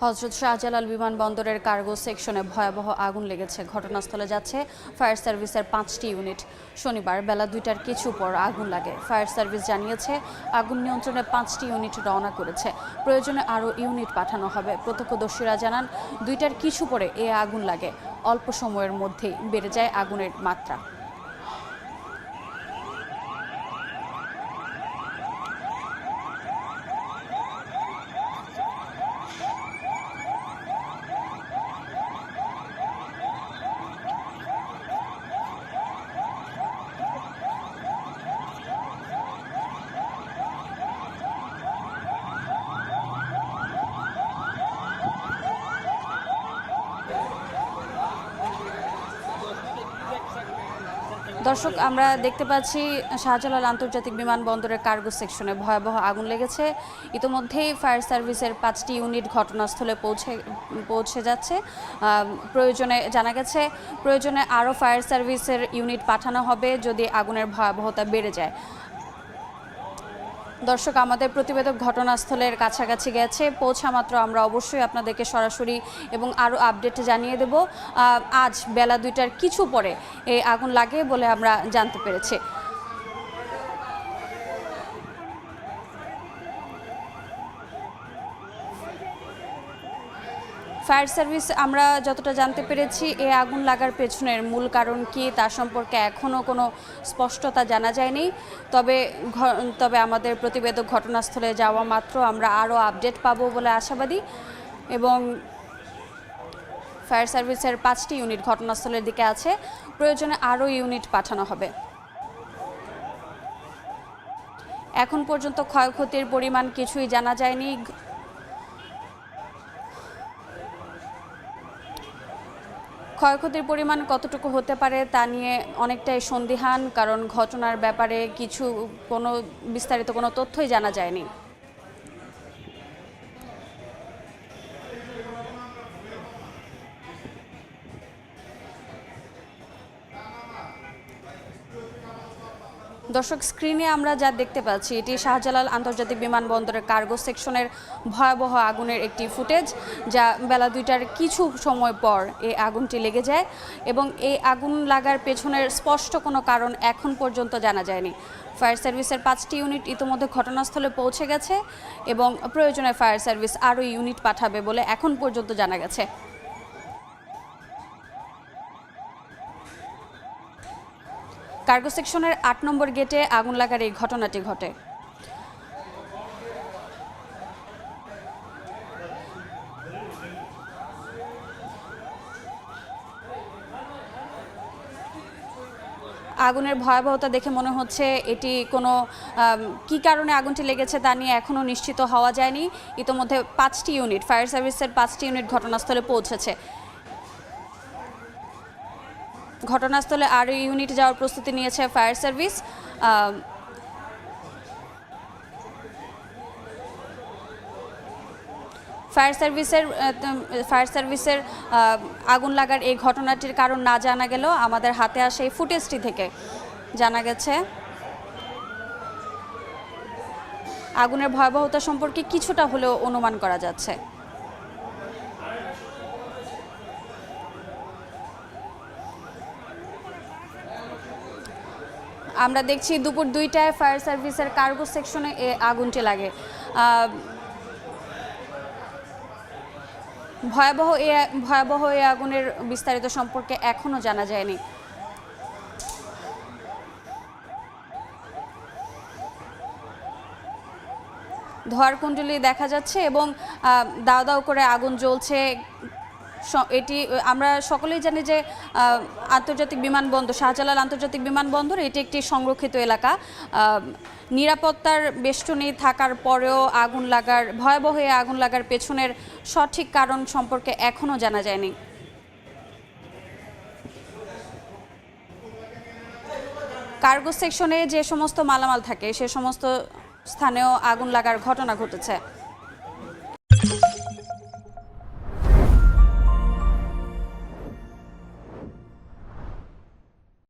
হযরত শাহজালাল বিমানবন্দরের কার্গো সেকশনে ভয়াবহ আগুন লেগেছে। ঘটনাস্থলে যাচ্ছে ফায়ার সার্ভিসের 5টি ইউনিট। শনিবার বেলা 2টার কিছু পর আগুন লাগে। ফায়ার সার্ভিস জানিয়েছে আগুন নিয়ন্ত্রণে 5টি ইউনিট রওনা করেছে। প্রয়োজনে আরও ইউনিট পাঠানো হবে। প্রত্যক্ষদর্শীরা জানান 2টার কিছু পরে এ আগুন লাগে। অল্প সময়ের মধ্যেই বেড়ে যায় আগুনের মাত্রা। দর্শক, আমরা দেখতে পাচ্ছি শাহজালাল আন্তর্জাতিক বিমানবন্দরের কার্গো সেকশনে ভয়াবহ আগুন লেগেছে। ইতোমধ্যেই ফায়ার সার্ভিসের 5টি ইউনিট ঘটনাস্থলে পৌঁছে যাচ্ছে। প্রয়োজনে জানা গেছে প্রয়োজনে আরও ফায়ার সার্ভিসের ইউনিট পাঠানো হবে যদি আগুনের ভয়াবহতা বেড়ে যায়। দর্শক, আমাদের প্রতিবেদক ঘটনাস্থলের কাছাকাছি গেছে। পৌঁছা মাত্র আমরা অবশ্যই আপনাদেরকে সরাসরি এবং আরও আপডেট জানিয়ে দেব। আজ বেলা 2টার কিছু পরে এই আগুন লাগে বলে আমরা জানতে পেরেছি। ফায়ার সার্ভিস আমরা যতটা জানতে পেরেছি এই আগুন লাগার পেছনের মূল কারণ কি তা সম্পর্কে এখনও কোনো স্পষ্টতা জানা যায়নি। তবে আমাদের প্রতিবেদক ঘটনাস্থলে যাওয়া মাত্র আমরা আরও আপডেট পাবো বলে আশাবাদী এবং ফায়ার সার্ভিসের 5টি ইউনিট ঘটনাস্থলের দিকে আছে। প্রয়োজনে আরও ইউনিট পাঠানো হবে। এখন পর্যন্ত ক্ষয়ক্ষতির পরিমাণ কিছুই জানা যায়নি। ক্ষয়ক্ষতির পরিমাণ কতটুকু হতে পারে তা নিয়ে অনেকটাই সন্দিহান, কারণ ঘটনার ব্যাপারে কোনো বিস্তারিত কোনো তথ্যই জানা যায়নি। দর্শক, স্ক্রিনে আমরা যা দেখতে পাচ্ছি এটি শাহজালাল আন্তর্জাতিক বিমানবন্দরের কার্গো সেকশনের ভয়াবহ আগুনের একটি ফুটেজ, যা বেলা 2টার কিছু সময় পর এই আগুনটি লেগে যায় এবং এই আগুন লাগার পেছনের স্পষ্ট কোনো কারণ এখন পর্যন্ত জানা যায়নি। ফায়ার সার্ভিসের 5টি ইউনিট ইতিমধ্যে ঘটনাস্থলে পৌঁছে গেছে এবং প্রয়োজনে ফায়ার সার্ভিস আরও ইউনিট পাঠাবে বলে এখন পর্যন্ত জানা গেছে। কার্গো সেকশনের 8 নম্বর গেটে আগুন লাগার এই ঘটনাটি ঘটে। আগুনের ভয়াবহতা দেখে মনে হচ্ছে এটি কোনো কী কারণে আগুনটি লেগেছে তা নিয়ে এখনও নিশ্চিত হওয়া যায়নি। ইতোমধ্যে 5টি ইউনিট ফায়ার সার্ভিসের 5টি ইউনিট ঘটনাস্থলে পৌঁছেছে। ঘটনাস্থলে আরও ইউনিট যাওয়ার প্রস্তুতি নিয়েছে ফায়ার সার্ভিস। ফায়ার সার্ভিসের আগুন লাগার এই ঘটনাটির কারণ না জানা গেলেও আমাদের হাতে আসে এই ফুটেজটি থেকে জানা গেছে আগুনের ভয়াবহতা সম্পর্কে কিছুটা হলেও অনুমান করা যাচ্ছে। আমরা দেখছি দুপুর 2টায় ফায়ার সার্ভিসের কার্গো সেকশনে আগুনটি লাগে। ভয়াবহ এই আগুনের বিস্তারিত সম্পর্কে এখনও জানা যায়নি। ধোঁয়ার কুণ্ডলী দেখা যাচ্ছে এবং দাও দাও করে আগুন জ্বলছে। এটি আমরা সকলেই জানি যে আন্তর্জাতিক বিমানবন্দর শাহজালাল আন্তর্জাতিক বিমানবন্দর এটি একটি সংরক্ষিত এলাকা। নিরাপত্তার বেষ্টনী থাকার পরেও ভয়াবহ আগুন লাগার পেছনের সঠিক কারণ সম্পর্কে এখনও জানা যায়নি। কার্গো সেকশনে যে সমস্ত মালামাল থাকে সে সমস্ত স্থানেও আগুন লাগার ঘটনা ঘটেছে।